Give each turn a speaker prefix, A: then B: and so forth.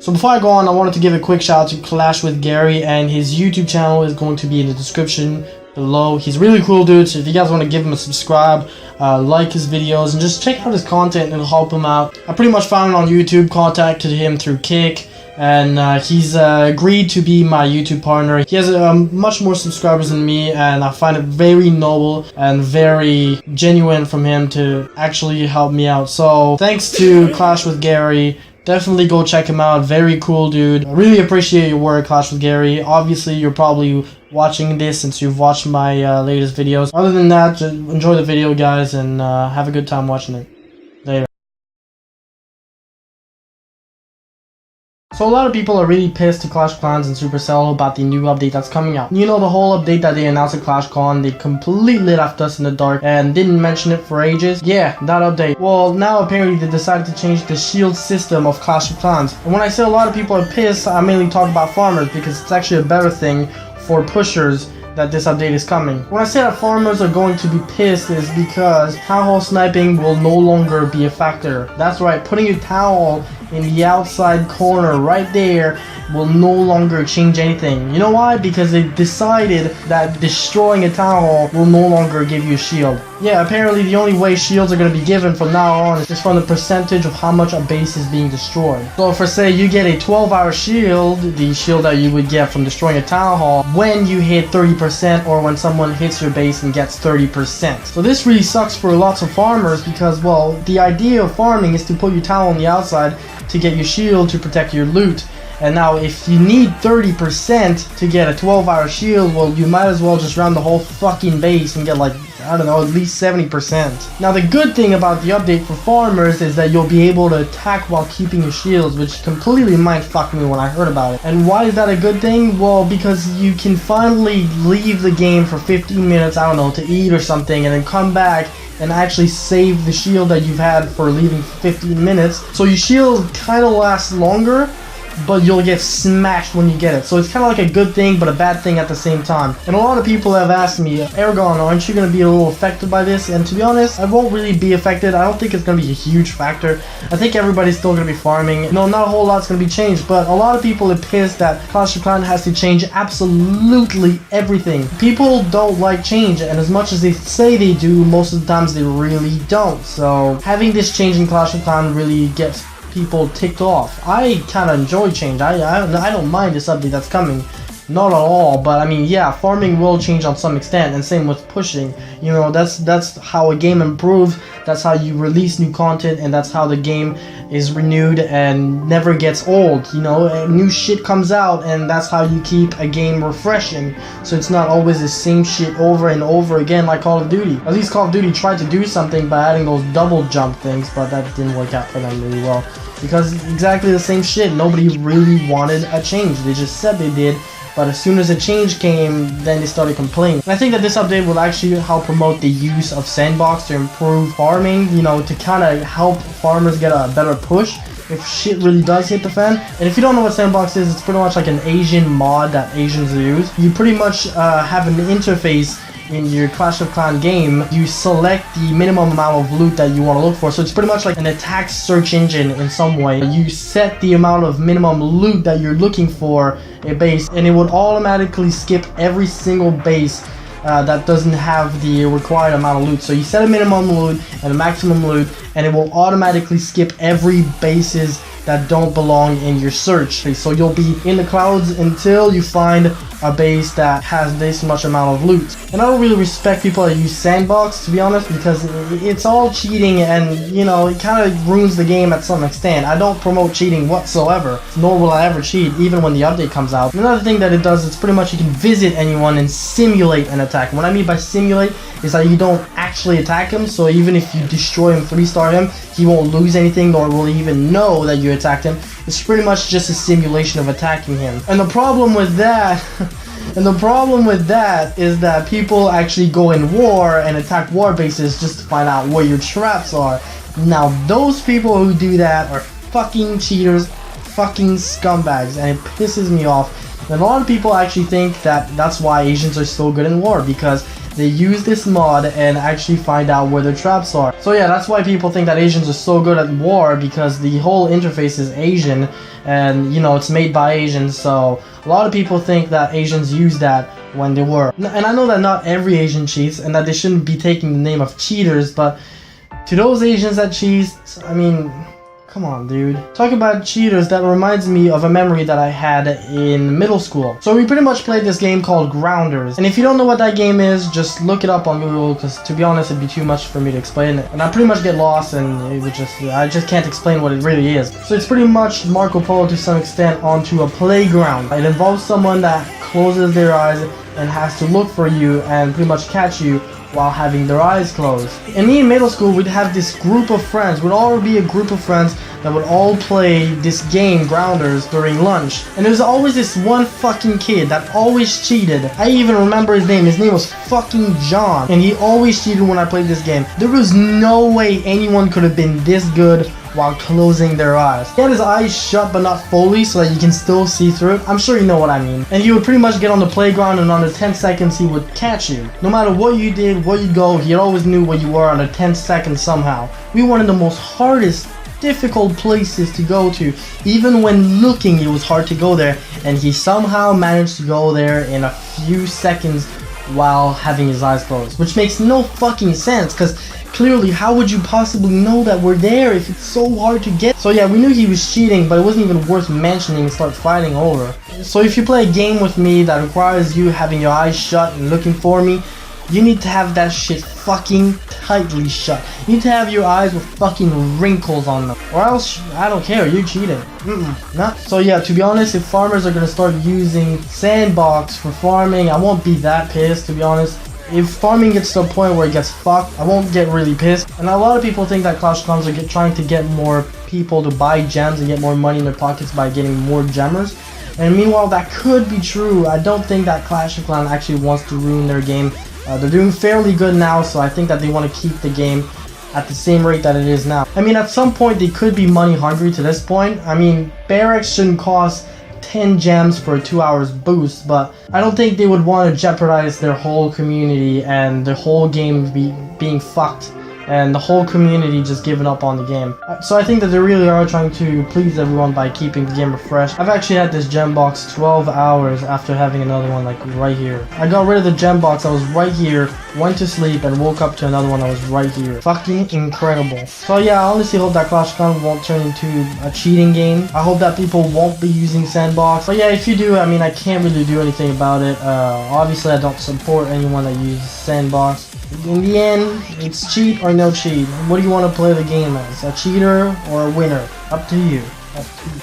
A: So before I go on, I wanted to give a quick shout out to Clash with Gary, and his YouTube channel is going to be in the description below. He's a really cool dude, so if you guys want to give him a subscribe, like his videos, and just check out his content, it'll help him out. I pretty much found him on YouTube, contacted him through Kick, and he's agreed to be my YouTube partner. He has much more subscribers than me, and I find it very noble and very genuine from him to actually help me out. So thanks to Clash with Gary. Definitely go check him out. Very cool dude. I really appreciate your work, Clash with Gary. Obviously, you're probably watching this since you've watched my latest videos. Other than that, just enjoy the video, guys, and have a good time watching it. Later. So a lot of people are really pissed to Clash of Clans and Supercell about the new update that's coming out. You know, the whole update that they announced at ClashCon, they completely left us in the dark and didn't mention it for ages. Yeah, that update. Well, now apparently they decided to change the shield system of Clash of Clans. And when I say a lot of people are pissed, I mainly talk about farmers because it's actually a better thing for pushers that this update is coming. When I say that farmers are going to be pissed is because Town Hall sniping will no longer be a factor. That's right, putting your Town Hall in the outside corner right there will no longer change anything. You know why? Because they decided that destroying a Town Hall will no longer give you a shield. Yeah, apparently the only way shields are going to be given from now on is from the percentage of how much a base is being destroyed. So for say you get a 12-hour shield, the shield that you would get from destroying a Town Hall, when you hit 30% or when someone hits your base and gets 30%. So this really sucks for lots of farmers because, well, the idea of farming is to put your Town Hall on the outside to get your shield to protect your loot. And now if you need 30% to get a 12-hour shield, well, you might as well just run the whole fucking base and get like, I don't know, at least 70%. Now the good thing about the update for farmers is that you'll be able to attack while keeping your shields, which completely mind-fucked me when I heard about it. And why is that a good thing? Well, because you can finally leave the game for 15 minutes, I don't know, to eat or something, and then come back and actually save the shield that you've had for leaving for 15 minutes. So your shield kind of lasts longer, but you'll get smashed when you get it. So it's kind of like a good thing, but a bad thing at the same time. And a lot of people have asked me, Aragon, aren't you going to be a little affected by this? And to be honest, I won't really be affected. I don't think it's going to be a huge factor. I think everybody's still going to be farming. No, not a whole lot's going to be changed, but a lot of people are pissed that Clash of Clans has to change absolutely everything. People don't like change, and as much as they say they do, most of the times they really don't. So having this change in Clash of Clans really gets people ticked off. I kind of enjoy change. I don't mind this update that's coming, not at all. But I mean, yeah, farming will change on some extent, and same with pushing. You know, that's how a game improves. That's how you release new content, and that's how the game is renewed and never gets old. You know, new shit comes out, and that's how you keep a game refreshing. So it's not always the same shit over and over again like Call of Duty. At least Call of Duty tried to do something by adding those double jump things, but that didn't work out for them really well. Because exactly the same shit, nobody really wanted a change. They just said they did, but as soon as a change came, then they started complaining. And I think that this update will actually help promote the use of Sandbox to improve farming, you know, to kind of help farmers get a better push if shit really does hit the fan. And if you don't know what Sandbox is, it's pretty much like an Asian mod that Asians use. You pretty much have an interface in your Clash of Clans game. You select the minimum amount of loot that you want to look for. So it's pretty much like an attack search engine in some way. You set the amount of minimum loot that you're looking for a base, and it would automatically skip every single base that doesn't have the required amount of loot. So you set a minimum loot and a maximum loot, and it will automatically skip every bases that don't belong in your search. So you'll be in the clouds until you find a base that has this much amount of loot. And I don't really respect people that use Sandbox, to be honest, because it's all cheating, and you know, it kind of ruins the game at some extent. I don't promote cheating whatsoever, nor will I ever cheat, even when the update comes out. Another thing that it does is pretty much you can visit anyone and simulate an attack. And what I mean by simulate is that you don't actually attack him, so even if you destroy him, 3-star him, he won't lose anything, nor will he even know that you attacked him. It's pretty much just a simulation of attacking him. And the problem with that is that people actually go in war and attack war bases just to find out where your traps are. Now those people who do that are fucking cheaters, fucking scumbags, and it pisses me off. And a lot of people actually think that that's why Asians are so good in war, because they use this mod and actually find out where their traps are. So yeah, that's why people think that Asians are so good at war, because the whole interface is Asian, and you know, it's made by Asians, so a lot of people think that Asians use that when they were. And I know that not every Asian cheats, and that they shouldn't be taking the name of cheaters, but to those Asians that cheat, I mean, come on, dude. Talking about cheaters, that reminds me of a memory that I had in middle school. So we pretty much played this game called Grounders. And if you don't know what that game is, just look it up on Google, because to be honest, it'd be too much for me to explain it. And I pretty much get lost, and I just can't explain what it really is. So it's pretty much Marco Polo to some extent onto a playground. It involves someone that closes their eyes and has to look for you and pretty much catch you while having their eyes closed. And me in middle school, we'd have this group of friends. We'd all be a group of friends that would all play this game, Grounders, during lunch. And there was always this one fucking kid that always cheated. I even remember his name. His name was fucking John. And he always cheated when I played this game. There was no way anyone could have been this good while closing their eyes. He had his eyes shut but not fully, so that you can still see through it. I'm sure you know what I mean. And he would pretty much get on the playground, and under 10 seconds he would catch you. No matter what you did, where you go, he always knew where you were under 10 seconds somehow. We were one of the most hardest, difficult places to go to. Even when looking, it was hard to go there, and he somehow managed to go there in a few seconds while having his eyes closed, which makes no fucking sense, because clearly, how would you possibly know that we're there if it's so hard to get? So yeah, we knew he was cheating, but it wasn't even worth mentioning and start fighting over. So if you play a game with me that requires you having your eyes shut and looking for me, you need to have that shit fucking tightly shut. You need to have your eyes with fucking wrinkles on them, or else I don't care, you cheated. Not. So yeah, to be honest, if farmers are gonna start using sandbox for farming, I won't be that pissed, to be honest. If farming gets to a point where it gets fucked, I won't get really pissed. And a lot of people think that Clash of Clans are trying to get more people to buy gems and get more money in their pockets by getting more gemmers. And meanwhile, that could be true. I don't think that Clash of Clans actually wants to ruin their game. They're doing fairly good now, so I think that they want to keep the game at the same rate that it is now. I mean, at some point, they could be money hungry to this point. I mean, barracks shouldn't cost 10 gems for a 2 hours boost, but I don't think they would want to jeopardize their whole community and the whole game being fucked and the whole community just giving up on the game. So I think that they really are trying to please everyone by keeping the game refreshed. I've actually had this gem box 12 hours after having another one like right here. I got rid of the gem box, I was right here, went to sleep, and woke up to another one that was right here. Fucking incredible. So yeah, I honestly hope that Clash of Clans won't turn into a cheating game. I hope that people won't be using sandbox. But yeah, if you do, I mean, I can't really do anything about it. Obviously I don't support anyone that uses sandbox. In the end, it's cheat or no cheat. What do you want to play the game as? A cheater or a winner? Up to you. Up to you.